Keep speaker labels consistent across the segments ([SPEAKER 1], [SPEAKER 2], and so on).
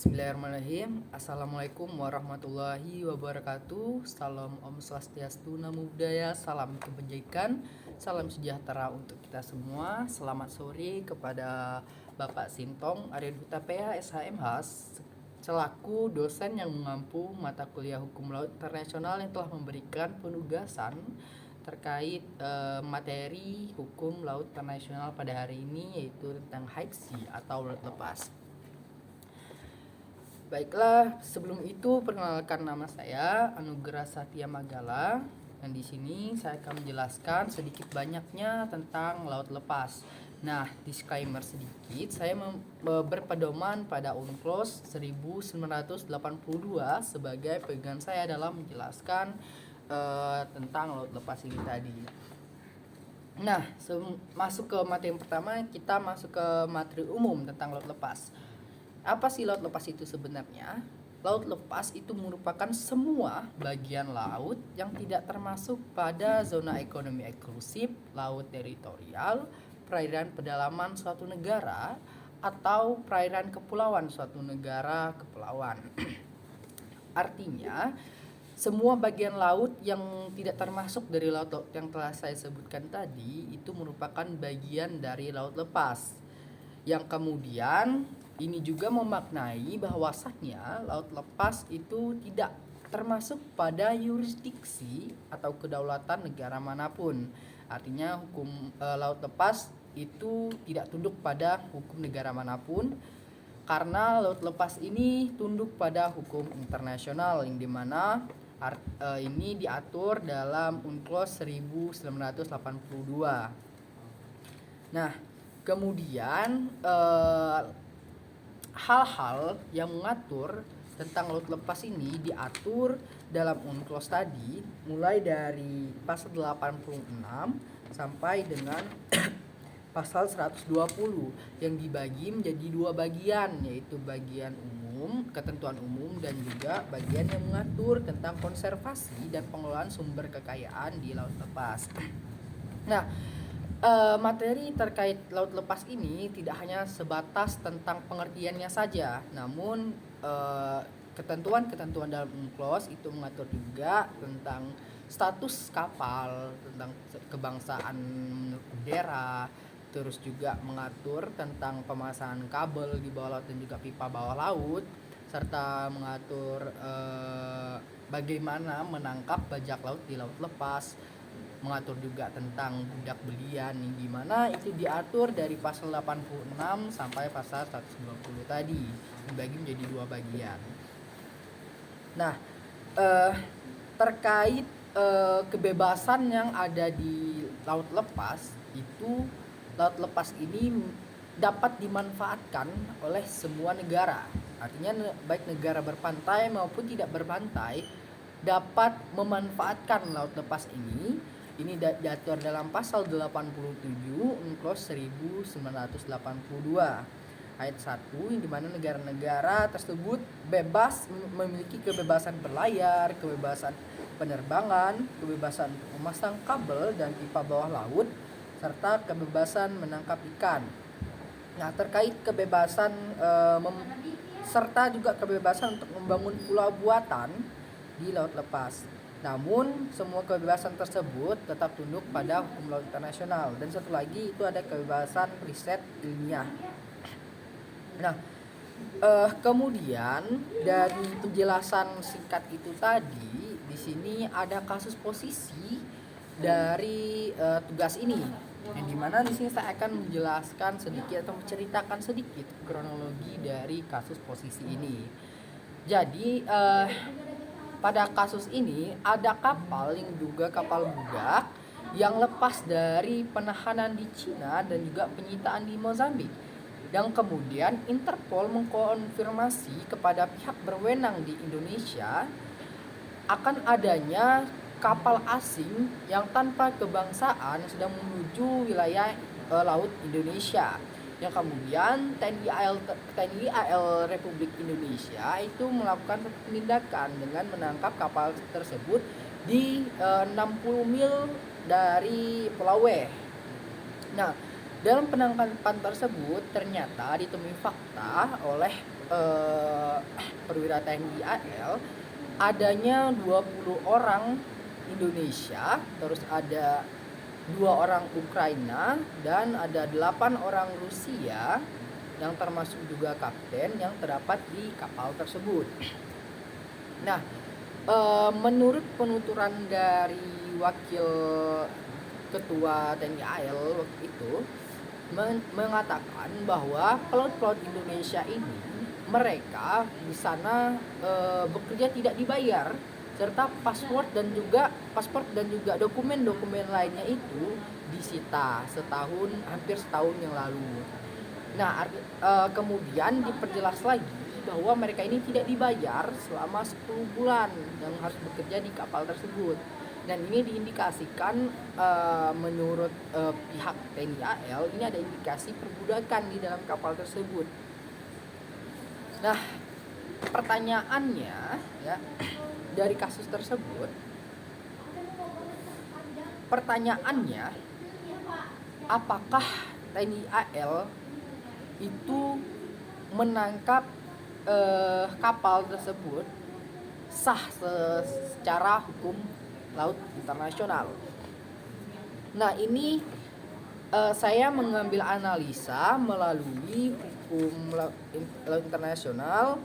[SPEAKER 1] Bismillahirrahmanirrahim. Assalamualaikum warahmatullahi wabarakatuh. Salam Om Swastiastu, Namo Buddhaya, salam kebajikan, salam sejahtera untuk kita semua. Selamat sore kepada Bapak Sintong Arya Duta PH SHMH selaku dosen yang mengampu mata kuliah Hukum Laut Internasional yang telah memberikan penugasan terkait materi Hukum Laut Internasional pada hari ini, yaitu tentang high sea atau laut lepas. Baiklah, sebelum itu perkenalkan, nama saya Anugerah Satya Magala, dan di sini saya akan menjelaskan sedikit banyaknya tentang laut lepas. Nah, disclaimer sedikit, saya berpedoman pada UNCLOS 1982 sebagai pegangan saya dalam menjelaskan tentang laut lepas ini tadi. Nah, masuk ke materi yang pertama, kita masuk ke materi umum tentang laut lepas. Apa sih laut lepas itu sebenarnya? Laut lepas itu merupakan semua bagian laut yang tidak termasuk pada zona ekonomi eksklusif, laut teritorial, perairan pedalaman suatu negara, atau perairan kepulauan suatu negara kepulauan. Artinya, semua bagian laut yang tidak termasuk dari laut yang telah saya sebutkan tadi itu merupakan bagian dari laut lepas. Yang kemudian ini juga memaknai bahwasannya laut lepas itu tidak termasuk pada yurisdiksi atau kedaulatan negara manapun. Artinya hukum laut lepas itu tidak tunduk pada hukum negara manapun, karena laut lepas ini tunduk pada hukum internasional yang dimana ini diatur dalam UNCLOS 1982. Nah, kemudian hal-hal yang mengatur tentang laut lepas ini diatur dalam UNCLOS tadi, mulai dari pasal 86 sampai dengan pasal 120 yang dibagi menjadi dua bagian, yaitu bagian umum, ketentuan umum, dan juga bagian yang mengatur tentang konservasi dan pengelolaan sumber kekayaan di laut lepas. Nah, materi terkait laut lepas ini tidak hanya sebatas tentang pengertiannya saja, namun ketentuan-ketentuan dalam UNCLOS itu mengatur juga tentang status kapal, tentang kebangsaan bendera, terus juga mengatur tentang pemasangan kabel di bawah laut dan juga pipa bawah laut, serta mengatur bagaimana menangkap bajak laut di laut lepas, mengatur juga tentang budak belian yang dimana itu diatur dari pasal 86 sampai pasal 120 tadi, dibagi menjadi dua bagian. Nah, terkait kebebasan yang ada di laut lepas itu, laut lepas ini dapat dimanfaatkan oleh semua negara. Artinya baik negara berpantai maupun tidak berpantai dapat memanfaatkan laut lepas ini. Ini diatur dalam pasal 87 UNCLOS 1982 ayat 1, di mana negara-negara tersebut bebas memiliki kebebasan berlayar, kebebasan penerbangan, kebebasan memasang kabel dan pipa bawah laut, serta kebebasan menangkap ikan. Nah, terkait kebebasan serta juga kebebasan untuk membangun pulau buatan di laut lepas. Namun semua kebebasan tersebut tetap tunduk pada hukum laut internasional. Dan satu lagi itu ada kebebasan riset ilmiah. Nah, kemudian dari penjelasan singkat itu tadi, di sini ada kasus posisi dari tugas ini, yang dimana di sini saya akan menjelaskan sedikit atau menceritakan sedikit kronologi dari kasus posisi ini. Jadi pada kasus ini ada kapal yang diduga kapal budak yang lepas dari penahanan di Cina dan juga penyitaan di Mozambik. Dan kemudian Interpol mengkonfirmasi kepada pihak berwenang di Indonesia akan adanya kapal asing yang tanpa kebangsaan sedang menuju wilayah laut Indonesia. Yang kemudian TNI AL Republik Indonesia itu melakukan penindakan dengan menangkap kapal tersebut di 60 mil dari Pulau W. Nah, Dalam penangkapan tersebut ternyata ditemui fakta oleh perwira TNI AL adanya 20 orang Indonesia, terus ada 2 orang Ukraina, dan ada 8 orang Rusia yang termasuk juga kapten yang terdapat di kapal tersebut. Nah, menurut penuturan dari wakil ketua TNI AL waktu itu mengatakan bahwa pelaut-pelaut Indonesia ini mereka di sana bekerja tidak dibayar, serta paspor dan juga dokumen-dokumen lainnya itu disita hampir setahun yang lalu. Nah, kemudian diperjelas lagi bahwa mereka ini tidak dibayar selama 10 bulan yang harus bekerja di kapal tersebut. Dan ini diindikasikan menurut pihak TNI AL ini ada indikasi perbudakan di dalam kapal tersebut. Nah, pertanyaannya ya dari kasus tersebut, apakah TNI AL itu menangkap kapal tersebut sah secara hukum laut internasional? Nah, ini saya mengambil analisa melalui hukum laut internasional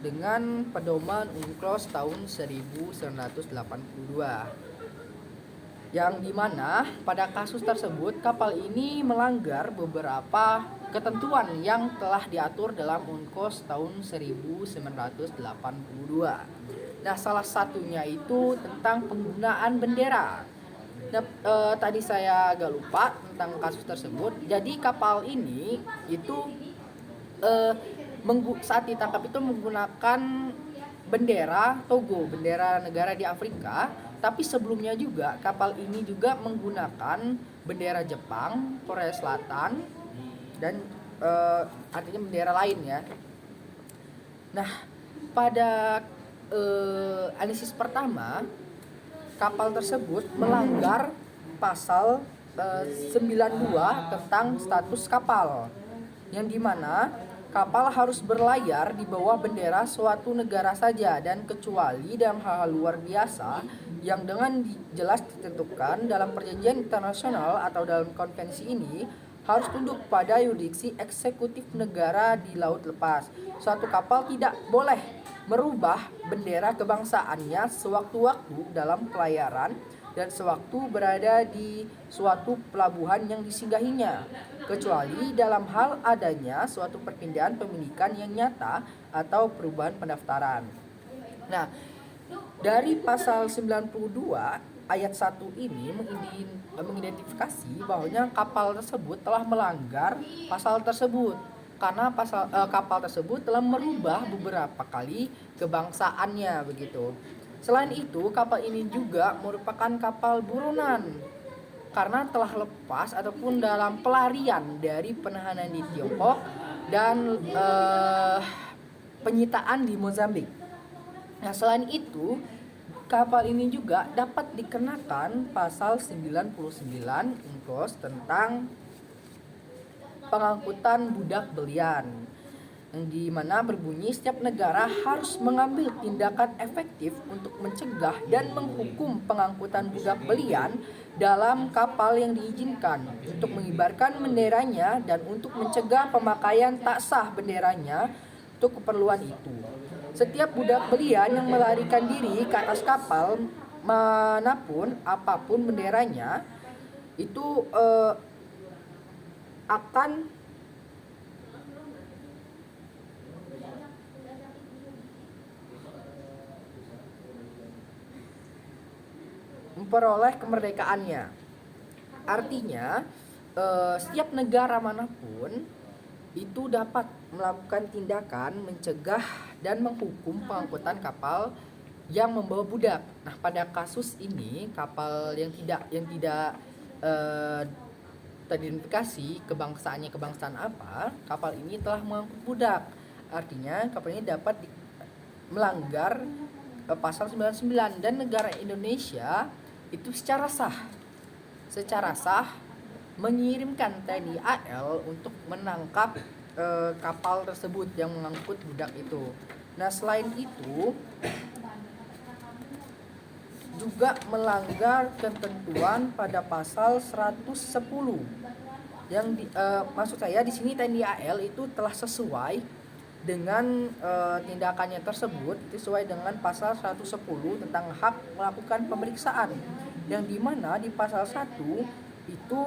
[SPEAKER 1] dengan pedoman UNCLOS tahun 1982, yang dimana pada kasus tersebut kapal ini melanggar beberapa ketentuan yang telah diatur dalam UNCLOS tahun 1982. Nah, salah satunya itu tentang penggunaan bendera. Nah, tadi saya agak lupa tentang kasus tersebut. Jadi kapal ini itu saat ditangkap itu menggunakan bendera Togo, bendera negara di Afrika. Tapi sebelumnya juga kapal ini juga menggunakan bendera Jepang, Korea Selatan, dan artinya bendera lain ya. Nah, pada analisis pertama, kapal tersebut melanggar pasal 92 tentang status kapal, yang dimana kapal harus berlayar di bawah bendera suatu negara saja dan kecuali dalam hal luar biasa yang dengan jelas ditentukan dalam perjanjian internasional atau dalam konvensi ini harus tunduk pada yurisdiksi eksekutif negara di laut lepas. Suatu kapal tidak boleh merubah bendera kebangsaannya sewaktu-waktu dalam pelayaran dan sewaktu berada di suatu pelabuhan yang disinggahinya, kecuali dalam hal adanya suatu perpindahan pemilikan yang nyata atau perubahan pendaftaran. Nah, dari pasal 92 ayat 1 ini mengidentifikasi bahwanya kapal tersebut telah melanggar pasal tersebut karena kapal tersebut telah merubah beberapa kali kebangsaannya begitu. Selain itu, kapal ini juga merupakan kapal buronan karena telah lepas ataupun dalam pelarian dari penahanan di Tiongkok dan penyitaan di Mozambik. Nah, selain itu, kapal ini juga dapat dikenakan pasal 99 UNCLOS tentang pengangkutan budak belian, yang dimana berbunyi setiap negara harus mengambil tindakan efektif untuk mencegah dan menghukum pengangkutan budak belian dalam kapal yang diizinkan, untuk mengibarkan benderanya dan untuk mencegah pemakaian tak sah benderanya untuk keperluan itu. Setiap budak belian yang melarikan diri ke atas kapal manapun, apapun benderanya, itu akan memperoleh kemerdekaannya. Artinya, setiap negara manapun itu dapat melakukan tindakan mencegah dan menghukum pengangkutan kapal yang membawa budak. Nah, pada kasus ini kapal yang tidak teridentifikasi kebangsaan apa, kapal ini telah mengangkut budak. Artinya kapal ini dapat melanggar pasal 99, dan negara Indonesia itu secara sah mengirimkan TNI AL untuk menangkap kapal tersebut yang mengangkut budak itu. Nah, selain itu juga melanggar ketentuan pada pasal 110 yang maksud saya di sini TNI AL itu telah sesuai dengan tindakannya tersebut sesuai dengan pasal 110 tentang hak melakukan pemeriksaan, yang dimana di pasal 1 itu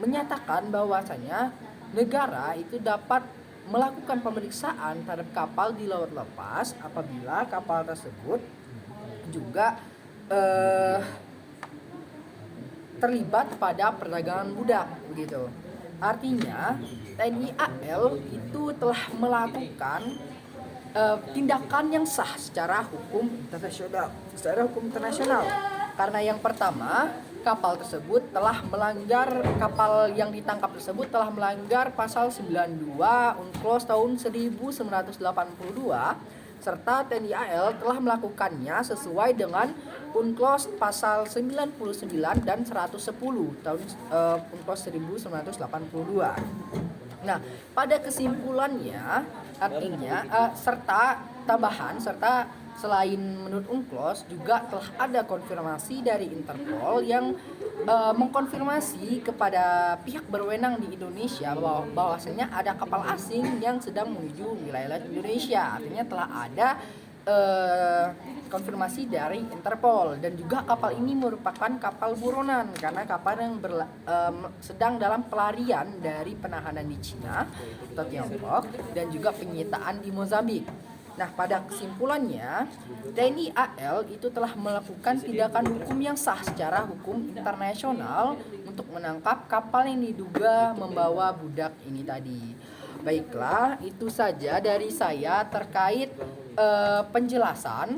[SPEAKER 1] menyatakan bahwasanya negara itu dapat melakukan pemeriksaan terhadap kapal di laut lepas apabila kapal tersebut juga terlibat pada perdagangan budak begitu. Artinya TNI AL itu telah melakukan tindakan yang sah secara hukum internasional. Karena yang pertama, kapal yang ditangkap tersebut telah melanggar pasal 92 UNCLOS tahun 1982, serta TNI AL telah melakukannya sesuai dengan UNCLOS pasal 99 dan 110 tahun UNCLOS 1982. Nah, pada kesimpulannya artinya serta selain menurut UNCLOS juga telah ada konfirmasi dari Interpol yang mengkonfirmasi kepada pihak berwenang di Indonesia bahwasanya ada kapal asing yang sedang menuju wilayah Indonesia. Artinya telah ada konfirmasi dari Interpol, dan juga kapal ini merupakan kapal buronan karena kapal yang sedang dalam pelarian dari penahanan di Cina atau Tiongkok dan juga penyitaan di Mozambik. Nah, pada kesimpulannya TNI AL itu telah melakukan tindakan hukum yang sah secara hukum internasional untuk menangkap kapal yang diduga membawa budak ini tadi. Baiklah, itu saja dari saya terkait penjelasan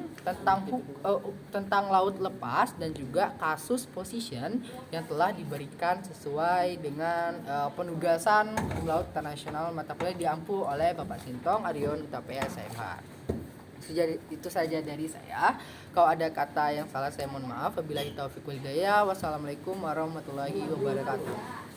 [SPEAKER 1] tentang laut lepas dan juga kasus position yang telah diberikan sesuai dengan penugasan laut internasional mata kuliah diampu oleh Bapak Sintong Arion Utapaya SMH. Itu saja dari saya. Kalau ada kata yang salah saya mohon maaf. Wabillahi taufiq wal hidayah. Wassalamualaikum warahmatullahi wabarakatuh.